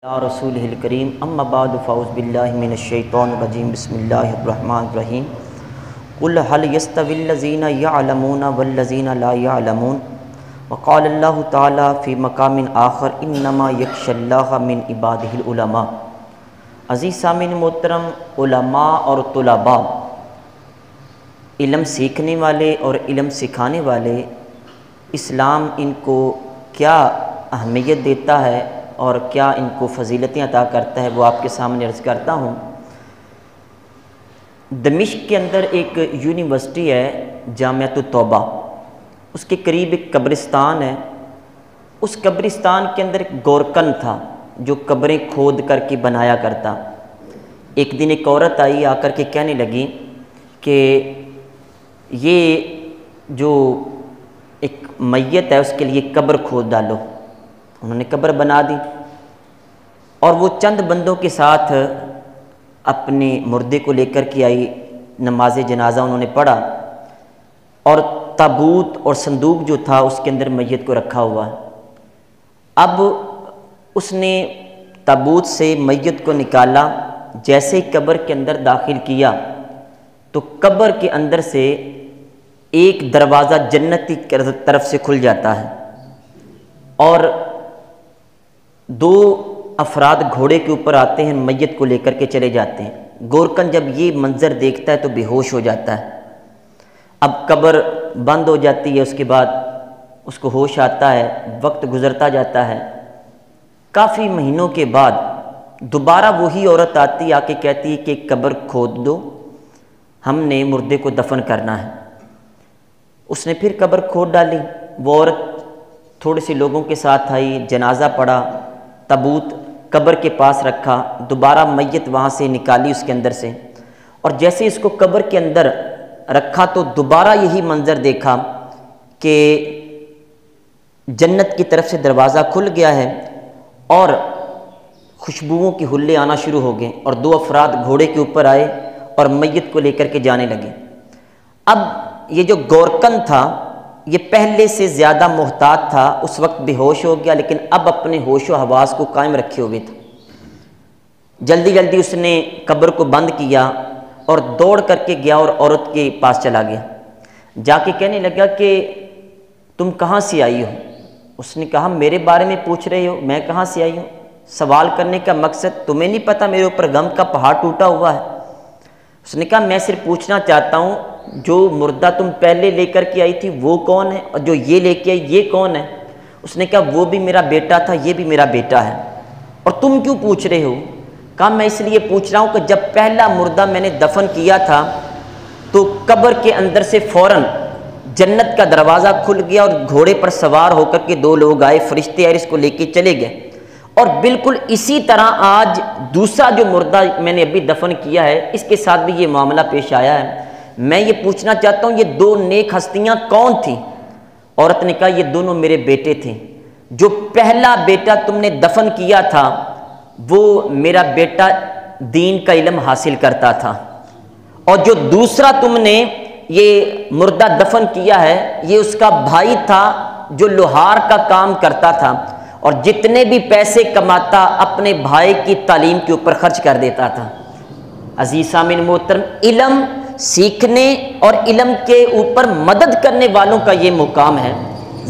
یا رسول الکریم اما بعد فاعوذ باللہ من الشیطان الرجیم بسم اللہ الرحمن الرحیم قل هل يستوي الذین یعلمون والذین لا یعلمون وقال اللہ تعالی فی مقام آخر انما یخشی اللہ من عبادہ العلماء۔ عزیز سامعین محترم، علماء اور طلباء، علم سیکھنے والے اور علم سکھانے والے، اسلام ان کو کیا اہمیت دیتا ہے اور کیا ان کو فضیلتیں عطا کرتا ہے، وہ آپ کے سامنے عرض کرتا ہوں۔ دمشق کے اندر ایک یونیورسٹی ہے، جامعۃ التوبہ، اس کے قریب ایک قبرستان ہے۔ اس قبرستان کے اندر ایک گورکن تھا جو قبریں کھود کر کے بنایا کرتا۔ ایک دن ایک عورت آئی، آ کر کے کہنے لگی کہ یہ جو ایک میت ہے اس کے لیے قبر کھود ڈالو۔ انہوں نے قبر بنا دی اور وہ چند بندوں کے ساتھ اپنے مردے کو لے کر کے آئی۔ نماز جنازہ انہوں نے پڑھا اور تابوت اور صندوق جو تھا اس کے اندر میت کو رکھا ہوا ہے۔ اب اس نے تابوت سے میت کو نکالا، جیسے ہی قبر کے اندر داخل کیا تو قبر کے اندر سے ایک دروازہ جنت کی طرف سے کھل جاتا ہے اور دو افراد گھوڑے کے اوپر آتے ہیں، میت کو لے کر کے چلے جاتے ہیں۔ گورکن جب یہ منظر دیکھتا ہے تو بے ہوش ہو جاتا ہے۔ اب قبر بند ہو جاتی ہے، اس کے بعد اس کو ہوش آتا ہے، وقت گزرتا جاتا ہے۔ کافی مہینوں کے بعد دوبارہ وہی عورت آتی، آ کے کہتی ہے کہ قبر کھود دو، ہم نے مردے کو دفن کرنا ہے۔ اس نے پھر قبر کھود ڈالی۔ وہ عورت تھوڑے سے لوگوں کے ساتھ آئی، جنازہ پڑھا، تابوت قبر کے پاس رکھا، دوبارہ میت وہاں سے نکالی اس کے اندر سے، اور جیسے اس کو قبر کے اندر رکھا تو دوبارہ یہی منظر دیکھا کہ جنت کی طرف سے دروازہ کھل گیا ہے اور خوشبوؤں کی حلے آنا شروع ہو گئے، اور دو افراد گھوڑے کے اوپر آئے اور میت کو لے کر کے جانے لگے۔ اب یہ جو گورکن تھا یہ پہلے سے زیادہ محتاط تھا، اس وقت بے ہوش ہو گیا، لیکن اب اپنے ہوش و حواس کو قائم رکھے ہوئے تھا۔ جلدی جلدی اس نے قبر کو بند کیا اور دوڑ کر کے گیا اور عورت کے پاس چلا گیا۔ جا کے کہنے لگا کہ تم کہاں سے آئی ہو؟ اس نے کہا میرے بارے میں پوچھ رہے ہو، میں کہاں سے آئی ہوں؟ سوال کرنے کا مقصد تمہیں نہیں پتہ میرے اوپر غم کا پہاڑ ٹوٹا ہوا ہے؟ اس نے کہا میں صرف پوچھنا چاہتا ہوں جو مردہ تم پہلے لے کر کے آئی تھی وہ کون ہے، اور جو یہ لے کے آئی یہ کون ہے؟ اس نے کہا وہ بھی میرا بیٹا تھا، یہ بھی میرا بیٹا ہے۔ اور تم کیوں پوچھ رہے ہو؟ کہا میں اس لیے پوچھ رہا ہوں کہ جب پہلا مردہ میں نے دفن کیا تھا تو قبر کے اندر سے فوراً جنت کا دروازہ کھل گیا اور گھوڑے پر سوار ہو کر کے دو لوگ آئے، فرشتے آئے، اس کو لے کے چلے گئے، اور بالکل اسی طرح آج دوسرا جو مردہ میں نے ابھی دفن کیا ہے اس کے ساتھ بھی یہ معاملہ پیش آیا ہے۔ میں یہ پوچھنا چاہتا ہوں یہ دو نیک ہستیاں کون تھیں؟ عورت نے کہا یہ دونوں میرے بیٹے تھے۔ جو پہلا بیٹا تم نے دفن کیا تھا وہ میرا بیٹا دین کا علم حاصل کرتا تھا، اور جو دوسرا تم نے یہ مردہ دفن کیا ہے یہ اس کا بھائی تھا جو لوہار کا کام کرتا تھا، اور جتنے بھی پیسے کماتا اپنے بھائی کی تعلیم کے اوپر خرچ کر دیتا تھا۔ عزیز سامعین محترم، علم سیکھنے اور علم کے اوپر مدد کرنے والوں کا یہ مقام ہے۔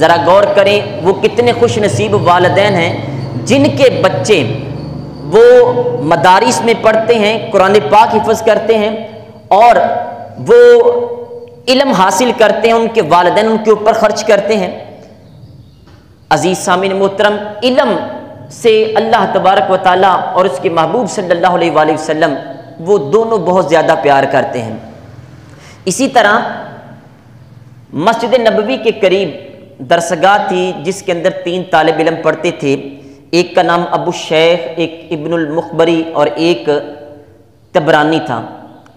ذرا غور کریں وہ کتنے خوش نصیب والدین ہیں جن کے بچے وہ مدارس میں پڑھتے ہیں، قرآن پاک حفظ کرتے ہیں اور وہ علم حاصل کرتے ہیں، ان کے والدین ان کے اوپر خرچ کرتے ہیں۔ عزیز سامعین محترم، علم سے اللہ تبارک و تعالیٰ اور اس کے محبوب صلی اللہ علیہ وآلہ وسلم وہ دونوں بہت زیادہ پیار کرتے ہیں۔ اسی طرح مسجد نبوی کے قریب درسگاہ تھی جس کے اندر 3 طالب علم پڑھتے تھے، ایک کا نام ابو الشیخ، ایک ابن المخبری اور ایک تبرانی تھا۔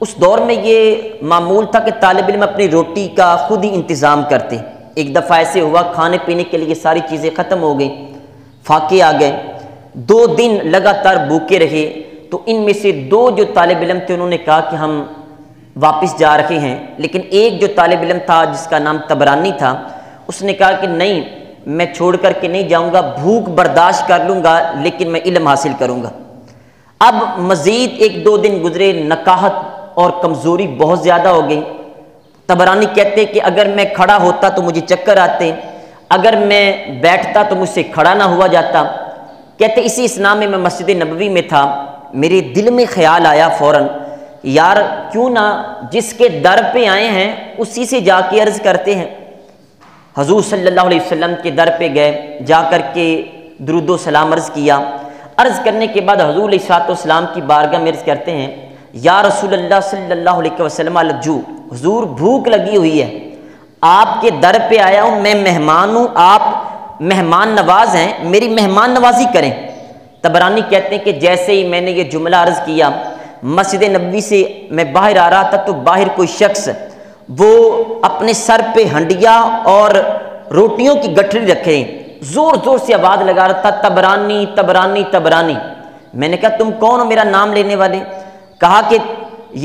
اس دور میں یہ معمول تھا کہ طالب علم اپنی روٹی کا خود ہی انتظام کرتے۔ ایک دفعہ ایسے ہوا کھانے پینے کے لیے ساری چیزیں ختم ہو گئیں، فاقے آ گئے، 2 دن لگاتار بھوکے رہے، تو ان میں سے 2 جو طالب علم تھے انہوں نے کہا کہ ہم واپس جا رہے ہیں، لیکن ایک جو طالب علم تھا جس کا نام تبرانی تھا اس نے کہا کہ نہیں، میں چھوڑ کر کے نہیں جاؤں گا، بھوک برداشت کر لوں گا لیکن میں علم حاصل کروں گا۔ اب مزید 1-2 دن گزرے، نکاہت اور کمزوری بہت زیادہ ہو گئی۔ طبرانی کہتے کہ اگر میں کھڑا ہوتا تو مجھے چکر آتے، اگر میں بیٹھتا تو مجھ سے کھڑا نہ ہوا جاتا۔ کہتے اسی اسنا میں مسجد نبوی میں تھا، میرے دل میں خیال آیا فوراً، یار کیوں نہ جس کے در پہ آئے ہیں اسی سے جا کے عرض کرتے ہیں۔ حضور صلی اللہ علیہ وسلم کے در پہ گئے، جا کر کے درود و سلام عرض کیا۔ عرض کرنے کے بعد حضور علیہ السلام کی بارگاہ میں عرض کرتے ہیں، یا رسول اللہ صلی اللہ علیہ وسلم الجوع، حضور بھوک لگی ہوئی ہے، آپ کے در پہ آیا ہوں، میں مہمان ہوں، آپ مہمان نواز ہیں، میری مہمان نوازی کریں۔ طبرانی کہتے ہیں کہ جیسے ہی میں نے یہ جملہ عرض کیا، مسجد نبوی سے میں باہر آ رہا تھا تو باہر کوئی شخص وہ اپنے سر پہ ہنڈیا اور روٹیوں کی گٹھری رکھے زور زور سے آواز لگا رہا تھا، طبرانی طبرانی طبرانی۔ میں نے کہا تم کون ہو میرا نام لینے والے؟ کہا کہ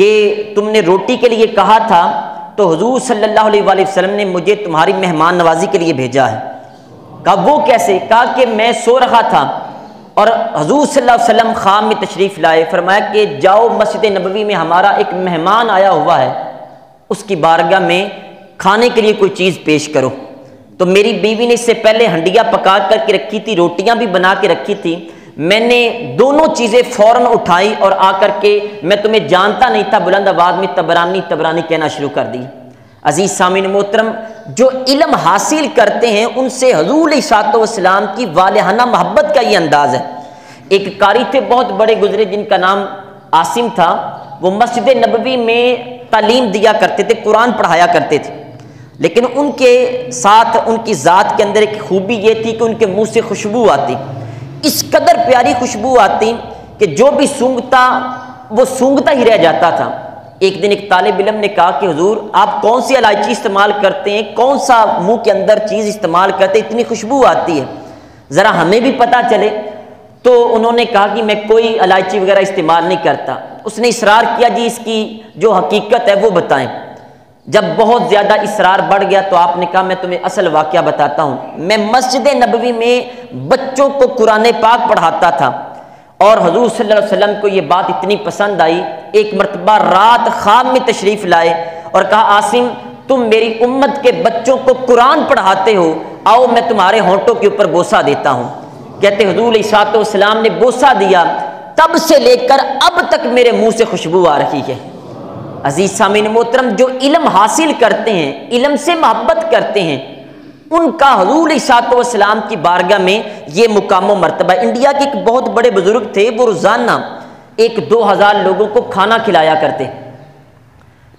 یہ تم نے روٹی کے لیے کہا تھا تو حضور صلی اللہ علیہ وآلہ وسلم نے مجھے تمہاری مہمان نوازی کے لیے بھیجا ہے۔ کہا وہ کیسے؟ کہا کہ میں سو رہا تھا اور حضور صلی اللہ علیہ وسلم خام میں تشریف لائے، فرمایا کہ جاؤ مسجد نبوی میں ہمارا ایک مہمان آیا ہوا ہے، اس کی بارگاہ میں کھانے کے لیے کوئی چیز پیش کرو۔ تو میری بیوی نے اس سے پہلے ہنڈیا پکا کر کے رکھی تھی، روٹیاں بھی بنا کے رکھی تھی، میں نے دونوں چیزیں فوراً اٹھائی اور آ کر کے، میں تمہیں جانتا نہیں تھا، بلند آواز میں طبرانی طبرانی کہنا شروع کر دی۔ عزیز سامعین محترم، جو علم حاصل کرتے ہیں ان سے حضور علیہ السلام کی والہانہ محبت کا یہ انداز ہے۔ ایک قاری تھے بہت بڑے گزرے جن کا نام عاصم تھا، وہ مسجد نبوی میں تعلیم دیا کرتے تھے، قرآن پڑھایا کرتے تھے، لیکن ان کے ساتھ ان کی ذات کے اندر ایک خوبی یہ تھی کہ ان کے منہ سے خوشبو آتی، اس قدر پیاری خوشبو آتی کہ جو بھی سونگھتا وہ سونگھتا ہی رہ جاتا تھا۔ ایک دن ایک طالب علم نے کہا کہ حضور آپ کون سی الائچی استعمال کرتے ہیں، کون سا منہ کے اندر چیز استعمال کرتے ہیں، اتنی خوشبو آتی ہے، ذرا ہمیں بھی پتہ چلے۔ تو انہوں نے کہا کہ میں کوئی الائچی وغیرہ استعمال نہیں کرتا۔ اس نے اصرار کیا جی اس کی جو حقیقت ہے وہ بتائیں۔ جب بہت زیادہ اصرار بڑھ گیا تو آپ نے کہا میں تمہیں اصل واقعہ بتاتا ہوں، میں مسجد نبوی میں بچوں کو قرآن پاک پڑھاتا تھا اور حضور صلی اللہ علیہ وسلم کو یہ بات اتنی پسند آئی، ایک مرتبہ رات خواب میں تشریف لائے اور کہا عاصم تم میری امت کے بچوں کو قرآن پڑھاتے ہو، آؤ میں تمہارے ہونٹوں کے اوپر بوسہ دیتا ہوں۔ کہتے حضور علیہ السلام نے بوسہ دیا، تب سے لے کر اب تک میرے منہ سے خوشبو آ رہی ہے۔ عزیز سامعین محترم، جو علم حاصل کرتے ہیں، علم سے محبت کرتے ہیں، ان کا حضور علیہ السلام کی بارگاہ میں یہ مقام و مرتبہ۔ انڈیا کے ایک بہت بڑے بزرگ تھے، وہ روزانہ 1-2 ہزار لوگوں کو کھانا کھلایا کرتے۔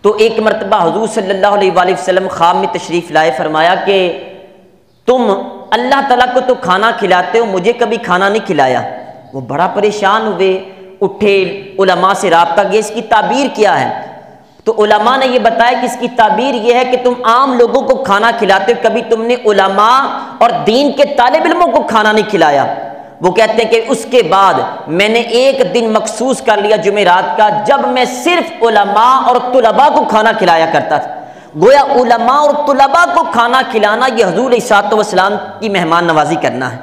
تو ایک مرتبہ حضور صلی اللہ علیہ وآلہ وسلم خواب میں تشریف لائے، فرمایا کہ تم اللہ تعالیٰ کو تو کھانا کھلاتے ہو، مجھے کبھی کھانا نہیں کھلایا۔ وہ بڑا پریشان ہوئے، اٹھے علماء سے رابطہ کیا، اس کی تعبیر کیا ہے؟ تو علماء نے یہ بتایا کہ اس کی تعبیر یہ ہے کہ تم عام لوگوں کو کھانا کھلاتے ہو، کبھی تم نے علماء اور دین کے طالب علموں کو کھانا نہیں کھلایا۔ وہ کہتے ہیں کہ اس کے بعد میں نے ایک دن مخصوص کر لیا جمعرات کا، جب میں صرف علماء اور طلباء کو کھانا کھلایا کرتا تھا۔ گویا علماء اور طلباء کو کھانا کھلانا یہ حضور علیہ السلام کی مہمان نوازی کرنا ہے۔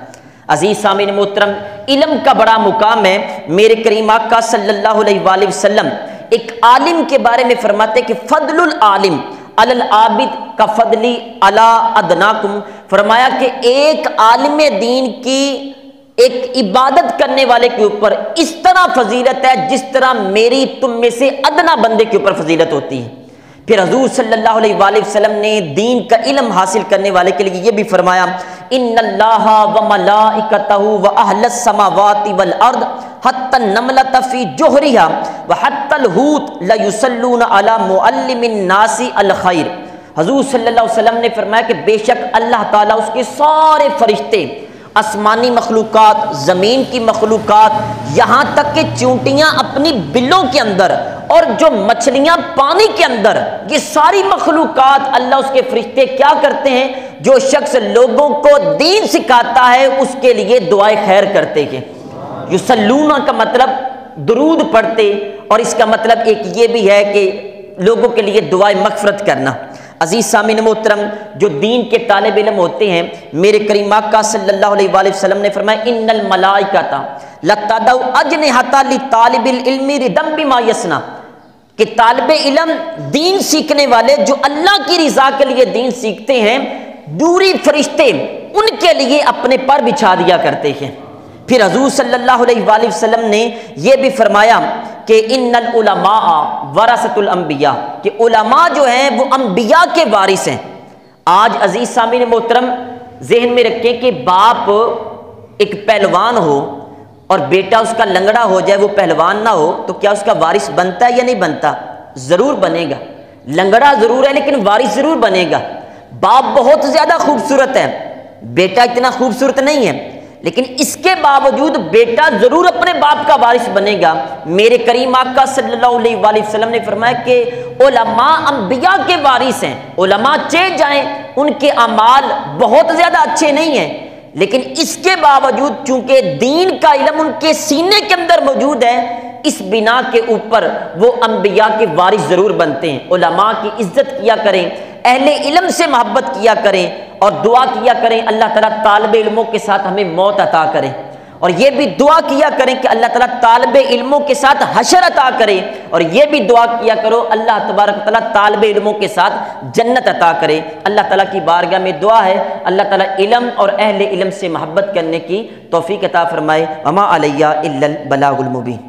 عزیز سامعین محترم، علم کا بڑا مقام ہے۔ میرے کریم آقا صلی اللہ علیہ وآلہ وسلم ایک عالم کے بارے میں فرماتے کہ فضل العالم علی العابد کا فضلی علی ادناکم، فرمایا کہ ایک عالم دین کی ایک عبادت کرنے والے کے اوپر اس طرح فضیلت ہے جس طرح میری تم میں سے ادنا بندے کے اوپر فضیلت ہوتی ہے۔ پھر حضور صلی اللہ علیہ وآلہ وسلم نے دین کا علم حاصل کرنے والے کے لیے یہ بھی فرمایا، ان اللہ وملائکتہ واہل السماوات والارض حتی النملۃ فی جوہرہا وحتی الحوت لیصلون علی معلم الناس الخیر۔ حضور صلی اللہ علیہ وسلم نے فرمایا کہ بے شک اللہ تعالیٰ، اس کے سارے فرشتے، آسمانی مخلوقات، زمین کی مخلوقات، یہاں تک کہ چونٹیاں اپنی بلوں کے اندر اور جو مچھلیاں پانی کے اندر، یہ ساری مخلوقات اللہ اس کے فرشتے کیا کرتے ہیں؟ جو شخص لوگوں کو دین سکھاتا ہے اس کے لیے دعائے خیر کرتے ہیں۔ یصلون کا مطلب درود پڑھتے، اور اس کا مطلب ایک یہ بھی ہے کہ لوگوں کے لیے دعائے مغفرت کرنا۔ عزیز سامعین محترم، جو دین کے طالب علم ہوتے ہیں، میرے کریم آقا صلی اللہ علیہ وآلہ وسلم نے فرمایا ان الملائکۃ لتدع اجنحۃ لطالب العلم رضا بما یصنع، کہ طالب علم دین سیکھنے والے جو اللہ کی رضا کے لیے دین سیکھتے ہیں، دوری فرشتے ان کے لیے اپنے پر بچھا دیا کرتے ہیں۔ پھر حضور صلی اللہ علیہ وآلہ وسلم نے یہ بھی فرمایا کہ ان العلماء ورثۃ الانبیاء، کہ علماء جو ہیں وہ انبیاء کے وارث ہیں۔ آج عزیز سامعین محترم ذہن میں رکھیں کہ باپ ایک پہلوان ہو اور بیٹا اس کا لنگڑا ہو جائے، وہ پہلوان نہ ہو، تو کیا اس کا وارث بنتا ہے یا نہیں بنتا؟ ضرور بنے گا۔ لنگڑا ضرور ہے لیکن وارث ضرور بنے گا۔ باپ بہت زیادہ خوبصورت ہے، بیٹا اتنا خوبصورت نہیں ہے، لیکن اس کے باوجود بیٹا ضرور اپنے باپ کا وارث بنے گا۔ میرے کریم آقا صلی اللہ علیہ وآلہ وسلم نے فرمایا کہ علماء انبیاء کے وارث ہیں۔ علماء چہ جائیں، ان کے اعمال بہت زیادہ اچھے نہیں ہیں، لیکن اس کے باوجود چونکہ دین کا علم ان کے سینے کے اندر موجود ہے، اس بنا کے اوپر وہ انبیاء کے وارث ضرور بنتے ہیں۔ علماء کی عزت کیا کریں، اہل علم سے محبت کیا کریں اور دعا کیا کریں اللہ تعالیٰ طالب علموں کے ساتھ ہمیں موت عطا کرے، اور یہ بھی دعا کیا کریں کہ اللہ تعالیٰ طالب علموں کے ساتھ حشر عطا کرے، اور یہ بھی دعا کیا کرو اللہ تبارک تعالیٰ طالب علموں کے ساتھ جنت عطا کرے۔ اللہ تعالیٰ کی بارگاہ میں دعا ہے اللہ تعالیٰ علم اور اہل علم سے محبت کرنے کی توفیق عطا فرمائے۔ وما علیہ الا البلاغ المبین۔